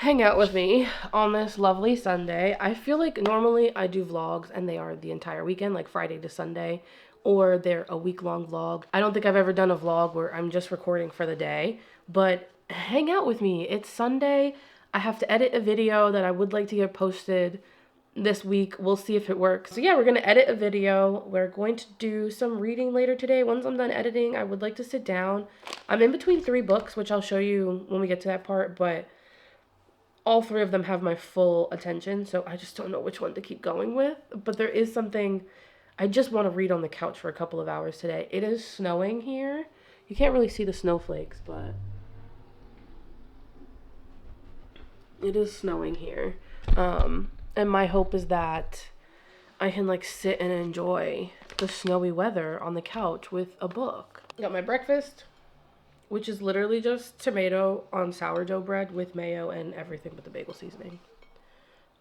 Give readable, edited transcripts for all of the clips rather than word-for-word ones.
hang out with me on this lovely Sunday. I feel like normally I do vlogs and they are the entire weekend, like Friday to Sunday, or they're a week-long vlog. I don't think I've ever done a vlog where I'm just recording for the day, but hang out with me. It's Sunday. I have to edit a video that I would like to get posted this week. We'll see if it works. So yeah, we're gonna edit a video. We're going to do some reading later today. Once I'm done editing, I would like to sit down. I'm in between 3 books, which I'll show you when we get to that part, but all 3 of them have my full attention, so I just don't know which one to keep going with. But there is something I just want to read on the couch for a couple of hours today. It is snowing here. You can't really see the snowflakes, but it is snowing here. And my hope is that I can like sit and enjoy the snowy weather on the couch with a book. Got my breakfast, which is literally just tomato on sourdough bread with mayo and everything but the bagel seasoning.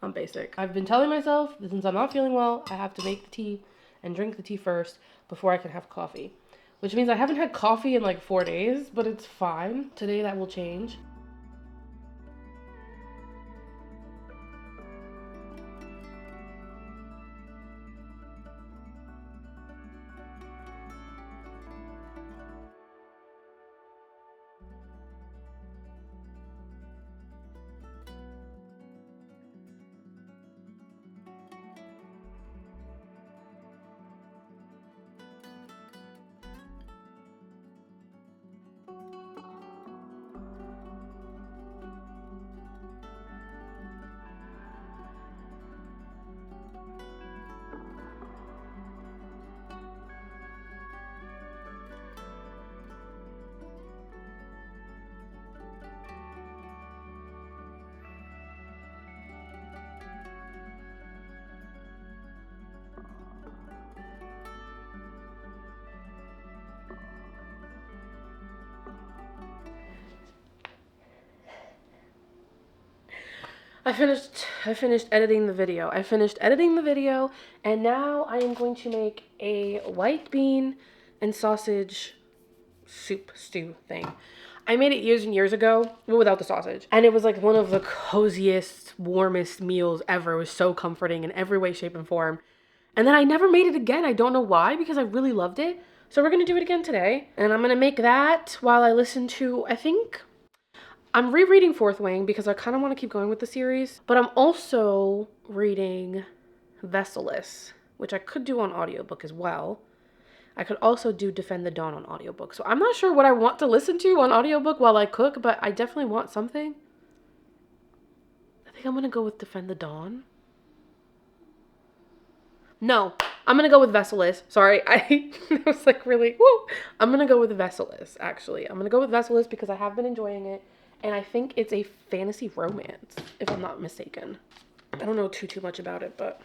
I'm basic. I've been telling myself that since I'm not feeling well, I have to make the tea and drink the tea first before I can have coffee. Which means I haven't had coffee in like 4 days, but it's fine. Today that will change. I finished editing the video. And now I am going to make a white bean and sausage soup stew thing. I made it years and years ago, but without the sausage. And it was like one of the coziest, warmest meals ever. It was so comforting in every way, shape, and form. And then I never made it again. I don't know why, because I really loved it. So we're gonna do it again today. And I'm gonna make that while I listen to, I think, I'm rereading Fourth Wing because I kind of want to keep going with the series, but I'm also reading Vesseless, which I could do on audiobook as well. I could also do Defend the Dawn on audiobook. So I'm not sure what I want to listen to on audiobook while I cook, but I definitely want something. I think I'm going to go with Defend the Dawn. No, I'm going to go with Vesseless. Sorry, I was like really, woo. I'm going to go with Vesseless, actually. I'm going to go with Vesseless because I have been enjoying it. And I think it's a fantasy romance, if I'm not mistaken. I don't know too much about it, but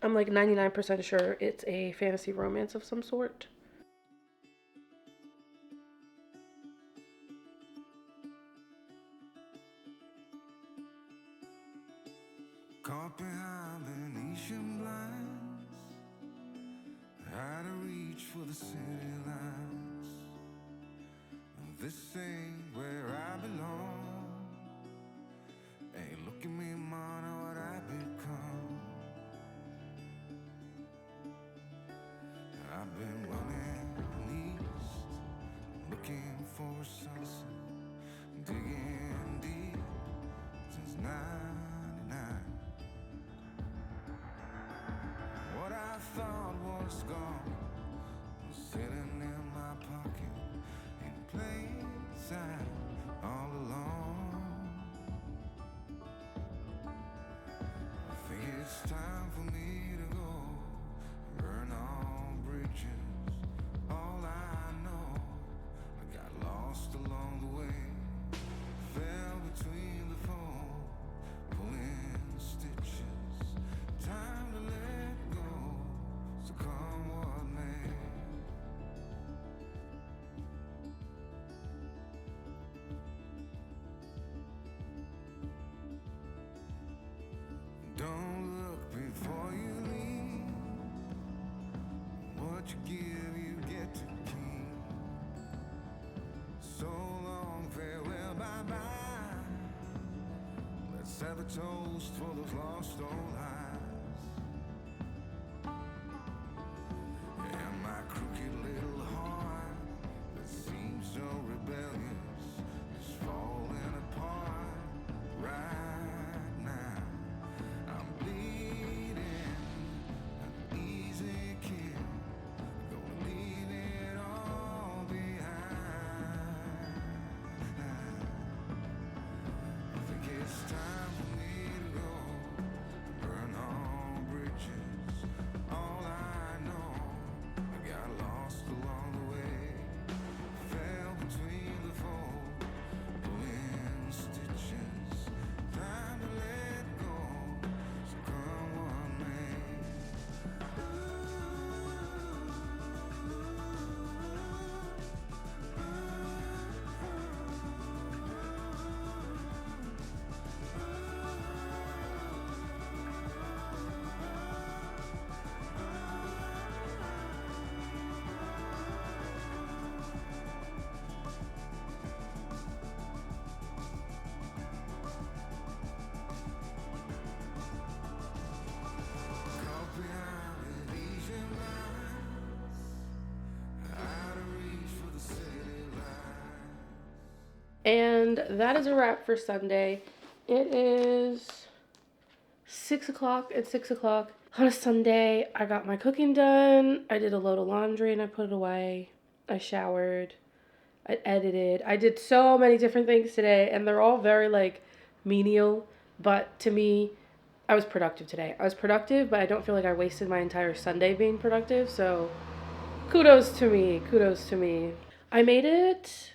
I'm like 99% sure it's a fantasy romance of some sort. Caught behind Venetian blinds, had to reach for the city lines. This ain't where I belong. Hey, look at me, man, what I've become. I've been running east, looking for a sunset, digging deep since '99. What I thought was gone was sitting in my pocket in plain sight all along. I think it's time for me to go, burn all bridges. All I know, I got lost along the way, fell between the four have a toast for those lost old eyes. And my crooked little heart that seems so rebellious is falling apart right now. I'm bleeding, an easy kill, gonna leave it all behind. I think it's time for me to go, burn all bridges. All I know, I got lost along the way, fell between the fold, pulling stitches. Time to let go, so come what may. Caught behind Elysian lines, out of reach for the city lights. And that is a wrap for Sunday. It is 6 o'clock. It's 6 o'clock on a Sunday. I got my cooking done. I did a load of laundry and I put it away. I showered. I edited. I did so many different things today, and they're all very like menial. But to me, I was productive today. I was productive, but I don't feel like I wasted my entire Sunday being productive. So kudos to me. Kudos to me. I made it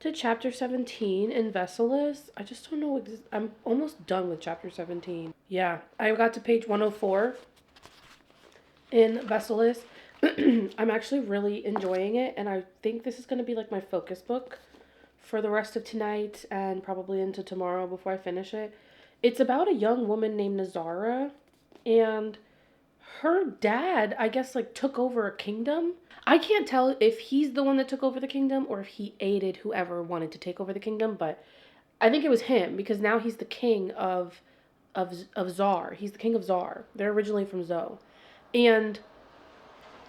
to chapter 17 in Vesselus. I just don't know. I'm almost done with chapter 17. Yeah, I got to page 104 in Vesselus. I'm actually really enjoying it, and I think this is going to be like my focus book for the rest of tonight and probably into tomorrow before I finish it. It's about a young woman named Nazara, and her dad, I guess, like took over a kingdom. I can't tell if he's the one that took over the kingdom or if he aided whoever wanted to take over the kingdom, but I think it was him because now he's the king of Zar. He's the king of Zar. They're originally from Zo. And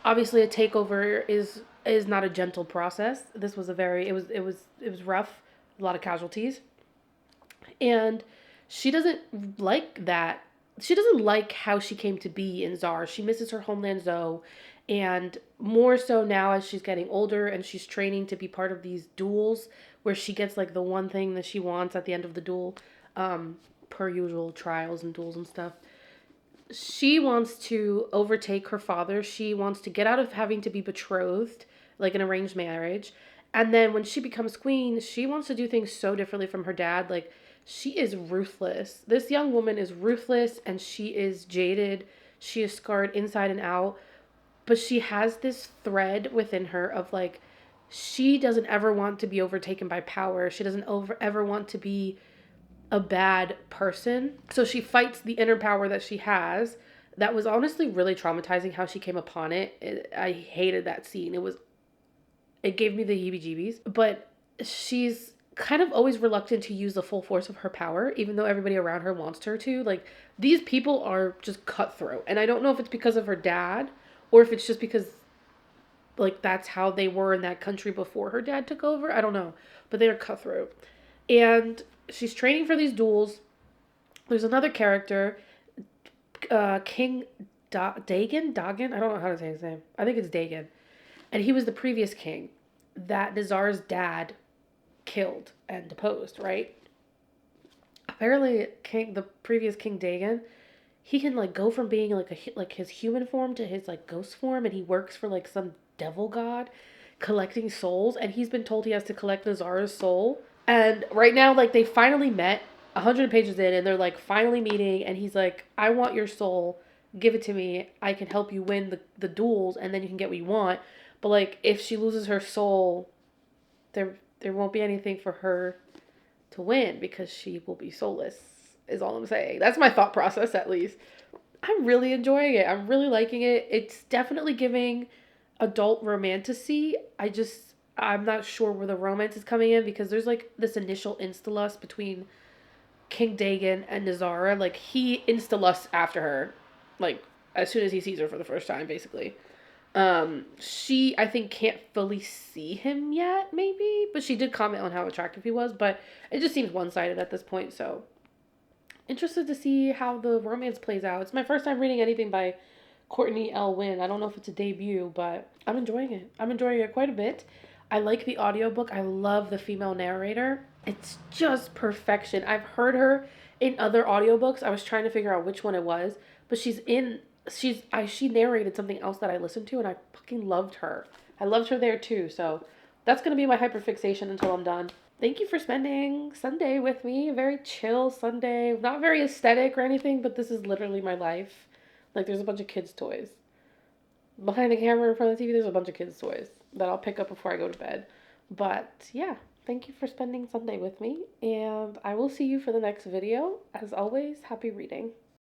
obviously a takeover is not a gentle process. This was a very it was rough, a lot of casualties. And she doesn't like that. She doesn't like how she came to be in Zar. She misses her homeland Zo, and more so now as she's getting older and she's training to be part of these duels where she gets like the one thing that she wants at the end of the duel, per usual trials and duels and stuff. She wants to overtake her father. She wants to get out of having to be betrothed, like an arranged marriage. And then when she becomes queen, she wants to do things so differently from her dad. Like, she is ruthless. This young woman is ruthless and she is jaded. She is scarred inside and out. But she has this thread within her of like, she doesn't ever want to be overtaken by power. She doesn't ever want to be a bad person. So she fights the inner power that she has. That was honestly really traumatizing how she came upon it. I hated that scene. It gave me the heebie-jeebies. But she's kind of always reluctant to use the full force of her power, even though everybody around her wants her to. Like, these people are just cutthroat. And I don't know if it's because of her dad or if it's just because, like, that's how they were in that country before her dad took over. I don't know. But they are cutthroat. And she's training for these duels. There's another character, King Dagon? Dagon? I don't know how to say his name. I think it's Dagon. And he was the previous king that Nazar's dad killed and deposed, right? Apparently, the previous King Dagon, he can like go from being like his human form to his like ghost form, and he works for like some devil god collecting souls, and he's been told he has to collect Nazara's soul. And right now, like, they finally met 100 pages in, and they're like finally meeting, and he's like, I want your soul, give it to me, I can help you win the duels, and then you can get what you want. But like, if she loses her soul, there won't be anything for her to win because she will be soulless, is all I'm saying. That's my thought process, at least. I'm really enjoying it. I'm really liking it. It's definitely giving adult romantasy. I'm not sure where the romance is coming in because there's like this initial insta-lust between King Dagon and Nazara, like, he insta-lusts after her, like, as soon as he sees her for the first time, basically. She, I think, can't fully see him yet, maybe, but she did comment on how attractive he was, but it just seems one-sided at this point, so interested to see how the romance plays out. It's my first time reading anything by Courtney L. Wynn. I don't know if it's a debut, but I'm enjoying it. I'm enjoying it quite a bit. I like the audiobook. I love the female narrator. It's just perfection. I've heard her in other audiobooks. I was trying to figure out which one it was, but she narrated something else that I listened to, and I fucking loved her. I loved her there too. So that's gonna be my hyperfixation until I'm done. Thank you for spending Sunday with me. A very chill Sunday. Not very aesthetic or anything, but this is literally my life. Like, there's a bunch of kids' toys. Behind the camera in front of the TV, there's a bunch of kids' toys that I'll pick up before I go to bed. But yeah, thank you for spending Sunday with me, and I will see you for the next video. As always, happy reading.